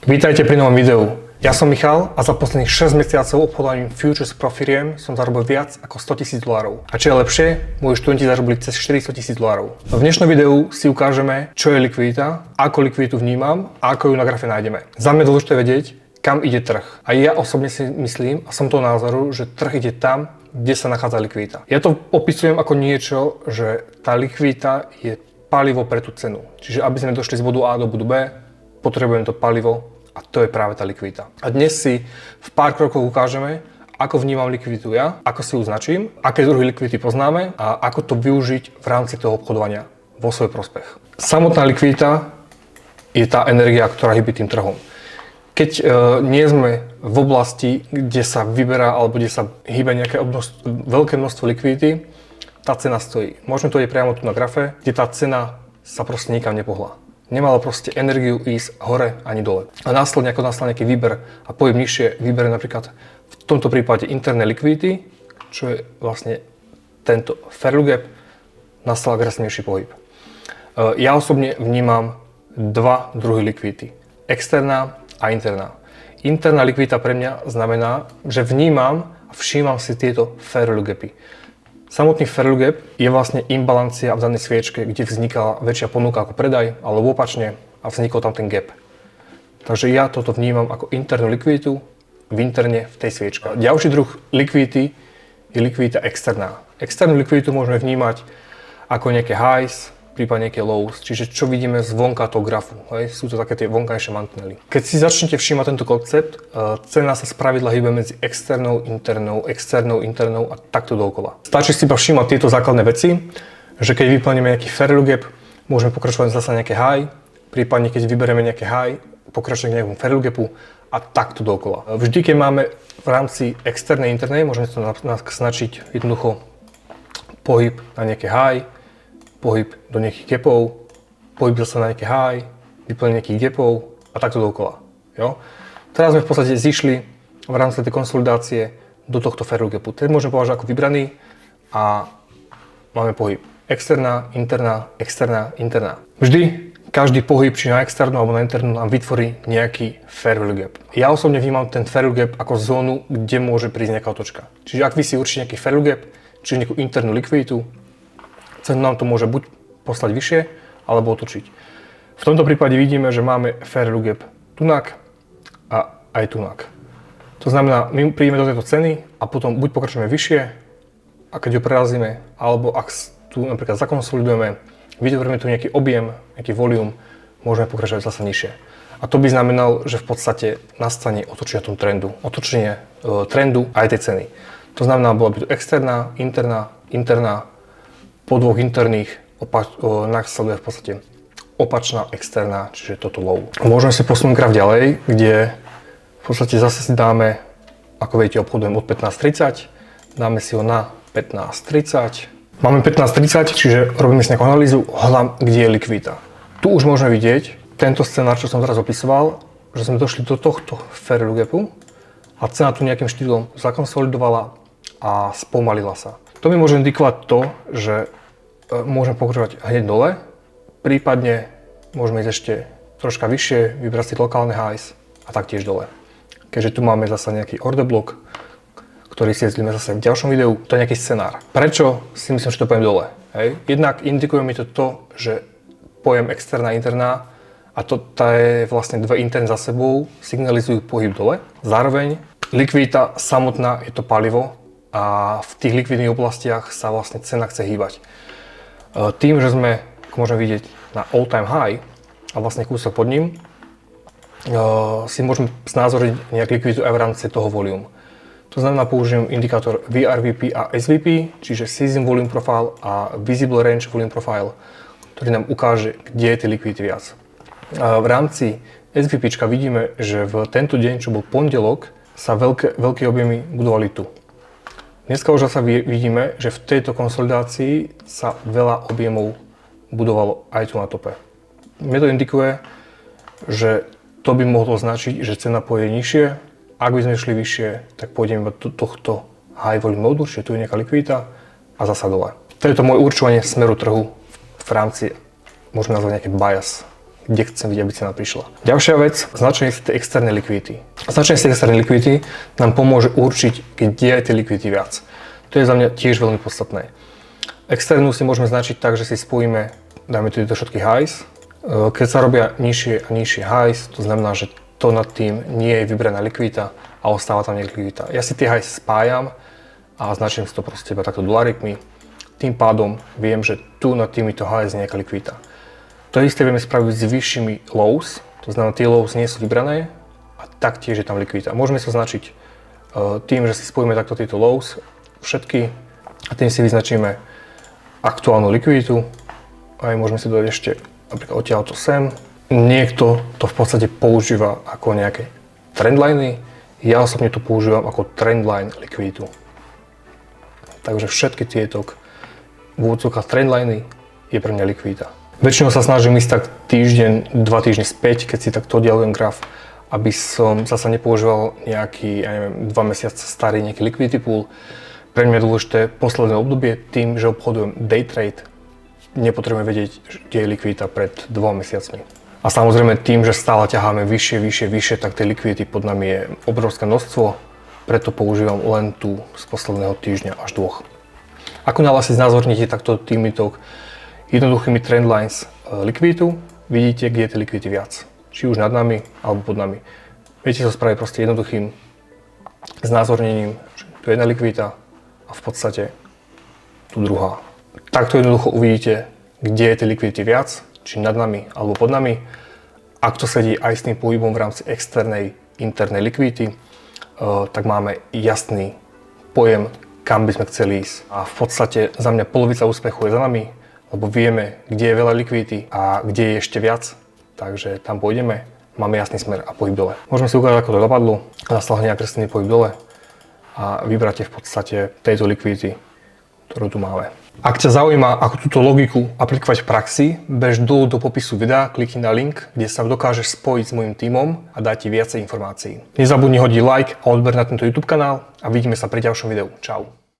Vítajte pri novom videu. Ja som Michal a za posledných 6 mesiacov obchodovaním futures pro firiem som zarobil viac ako $100,000. A čo je lepšie, moji študenti zarobili cez $400,000. V dnešnom videu si ukážeme, čo je likvidita, ako likviditu vnímam a ako ju na grafe nájdeme. Za mňa je dôležité vedieť, kam ide trh. A ja osobne si myslím a som toho názoru, že trh ide tam, kde sa nachádza likvidita. Ja to opisujem ako niečo, že tá likvidita je palivo pre tú cenu. Čiže aby sme došli z bodu A do bodu B, potrebujeme to palivo a to je práve tá likvidita. A dnes si v pár krokoch ukážeme, ako vnímam likviditu ja, ako si ju značím, aké druhy likvidity poznáme a ako to využiť v rámci toho obchodovania vo svoj prospech. Samotná likvidita je tá energia, ktorá hýbe tým trhom. Keď nie sme v oblasti, kde sa vyberá alebo kde sa hýbe nejaké veľké množstvo likvidity, tá cena stojí. Môžeme to vidieť priamo tu na grafe, kde tá cena sa proste nikam nepohla. Nemala proste energiu ísť hore ani dole. A následne, ako nastal nejaký výber a pohyb nižšie, výber napríklad v tomto prípade interné likvidity, čo je vlastne tento value gap, nastal agresívnejší pohyb. Ja osobne vnímam dva druhy likvidity. Externá a interná. Interná likvidita pre mňa znamená, že vnímam a všímam si tieto value gapy. Samotný value gap je vlastne imbalancia v danej sviečke, kde vznikala väčšia ponuka ako predaj, alebo opačne a vznikol tam ten gap. Takže ja toto vnímam ako internú likviditu interne v tej sviečke. Ďalší druh likvidity je likvidita externá. Externú likviditu môžeme vnímať ako nejaké highs, prípadne nejaké lows, čiže čo vidíme zvonka toho grafu. Hej? Sú to také tie vonkajšie mantinely. Keď si začnete všímať tento koncept, cena sa spravidla hýbe medzi externou, internou a takto dookola. Stačí si iba všímať tieto základné veci, že keď vyplníme nejaký value gap, môžeme pokračovať zase nejaké high, prípadne keď vyberieme nejaké high, pokračujeme k nejakému value gapu a takto dookola. Vždy, keď máme v rámci externej, internej, môžeme to značiť jednoducho pohyb na nejaké high, pohyb do nejakých gapov, pohyb zase na nejaké high, vyplnenie nejakých gapov a takto dookola. Jo? Teraz sme v podstate zišli v rámci tej konsolidácie do tohto value gapu. Ten môžeme považovať ako vybraný a máme pohyb externá, interná. Vždy každý pohyb, či na externú alebo na internú, nám vytvorí nejaký value gap. Ja osobne vnímam ten value gap ako zónu, kde môže prísť nejaká otočka. Čiže ak vy si určite nejaký value gap, čiže nejakú internú likviditu, cenu nám to môže buď poslať vyššie, alebo otočiť. V tomto prípade vidíme, že máme value gap tunak a aj tunak. To znamená, my prídeme do tejto ceny a potom buď pokračujeme vyššie, a keď ho prerazíme, alebo ak tu napríklad zakonsolidujeme, vytvoríme tu nejaký objem, nejaký volume, môžeme pokračovať zase nižšie. A to by znamenalo, že v podstate nastane otočenie tomu trendu. Otočenie trendu aj tej ceny. To znamená, bola by to externá, interná, po dvoch interných nasleduje v podstate opačná externá, čiže toto low. Môžeme si posunúť graf ďalej, kde v podstate zase si dáme, ako viete, obchodujem od 15.30, dáme si ho na 15.30. Máme 15.30, čiže robíme si nejakú analýzu, hľadám, kde je likvidita. Tu už môžeme vidieť tento scenár, čo som teraz opisoval, že sme došli do tohto value gapu a cena tu nejakým štýlom zakonsolidovala a spomalila sa. To mi môže indikovať to, že môžeme pokračovať hneď dole, prípadne môžeme ísť ešte troška vyššie, vybrať si lokálne highs a taktiež dole. Keďže tu máme zase nejaký order block, ktorý si zlíme zase v ďalšom videu, to je nejaký scenár. Prečo si myslím, že to pojem dole? Hej? Jednak indikuje mi to, že pojem externá, interná a to je vlastne dve interné za sebou signalizujú pohyb dole. Zároveň likvidita samotná je to palivo, a v tých likvidných oblastiach sa vlastne cena chce hýbať. Tým, že sme, ako môžeme vidieť, na all time high a vlastne kúsok pod ním, si môžeme znázorniť nejak likviditu aj v rámci toho volume. To znamená, použijem indikátor VRVP a SVP, čiže Season Volume Profile a Visible Range Volume Profile, ktorý nám ukáže, kde je tie likvidity viac. V rámci SVP vidíme, že v tento deň, čo bol pondelok, sa veľké objemy budovali tu. Dneska už zase vidíme, že v tejto konsolidácii sa veľa objemov budovalo aj tu na tope. Mne to indikuje, že to by mohlo značiť, že cena pôjde nižšie. Ak by sme šli vyššie, tak pôjdeme do tohto high volume modu, čiže tu je nejaká likvidita a zasa dole. To je to moje určovanie smeru trhu v rámci, môžeme nazvať nejaké bias kde chcem vidieť, aby cena prišla. Ďalšia vec, značenie si tej externej likvidity. Značenie si tej externej likvidity nám pomôže určiť, kde je tej likvidity viac. To je za mňa tiež veľmi podstatné. Externú si môžeme značiť tak, že si spojíme, dajme tu do všetky highs. Keď sa robia nižšie a nižšie highs, to znamená, že to nad tým nie je vybraná likvidita a ostáva tam likvidita. Ja si tie highs spájam a značím si to proste iba takto dolárikmi. Tým pádom viem, že tu nad týmito highs je nejaká likvidita. To isté vieme spraviť s vyššími lows, to znamená, tie lows nie sú vybrané a taktiež je tam likvidita. Môžeme sa značiť tým, že si spojíme takto tieto lows všetky a tým si vyznačíme aktuálnu likviditu a môžeme si dodať ešte napríklad odtiaľto sem. Niekto to v podstate používa ako nejaké trendliny, ja osobne to používam ako trendline likviditu. Takže všetky tieto v úvodzovkách trendliny je pre mňa likvidita. Väčšinou sa snažím ísť tak týždeň, 2 týždne späť, keď si takto oddialujem graf, aby som zasa nepoužíval nejaký, ja neviem, 2 mesiace starý nejaký liquidity pool. Pre mňa je dôležité posledné obdobie, tým, že obchodujem day trade, nepotrebujem vedieť, kde je likvidita pred 2 mesiacmi. A samozrejme tým, že stále ťaháme vyššie, tak tej likvidity pod nami je obrovské množstvo, preto používam len tú z posledného týždňa až 2. Ako náhle si znázorníte takto týmito jednoduchými trendlines likviditu, vidíte, kde je tej likvidity viac. Či už nad nami, alebo pod nami. Viete to spraviť proste jednoduchým znázornením, že tu je jedna likvidita a v podstate tu druhá. Takto jednoducho uvidíte, kde je tej likvidity viac, či nad nami, alebo pod nami. Ak to sedí aj s tým pohybom v rámci externej, internej likvidity, tak máme jasný pojem, kam by sme chceli ísť. A v podstate za mňa polovica úspechu je za nami, lebo vieme, kde je veľa likvidity a kde je ešte viac. Takže tam pôjdeme, máme jasný smer a pohyb dole. Môžeme si ukázať, ako to dopadlo. Nastal nakreslený pohyb dole a vybráte v podstate tejto likvidity, ktorú tu máme. Ak ťa zaujíma, ako túto logiku aplikovať v praxi, bež dolu do popisu videa, klikni na link, kde sa dokážeš spojiť s môjim tímom a dať ti viacej informácií. Nezabudni hodiť like a odber na tento YouTube kanál a vidíme sa pri ďalšom videu. Čau.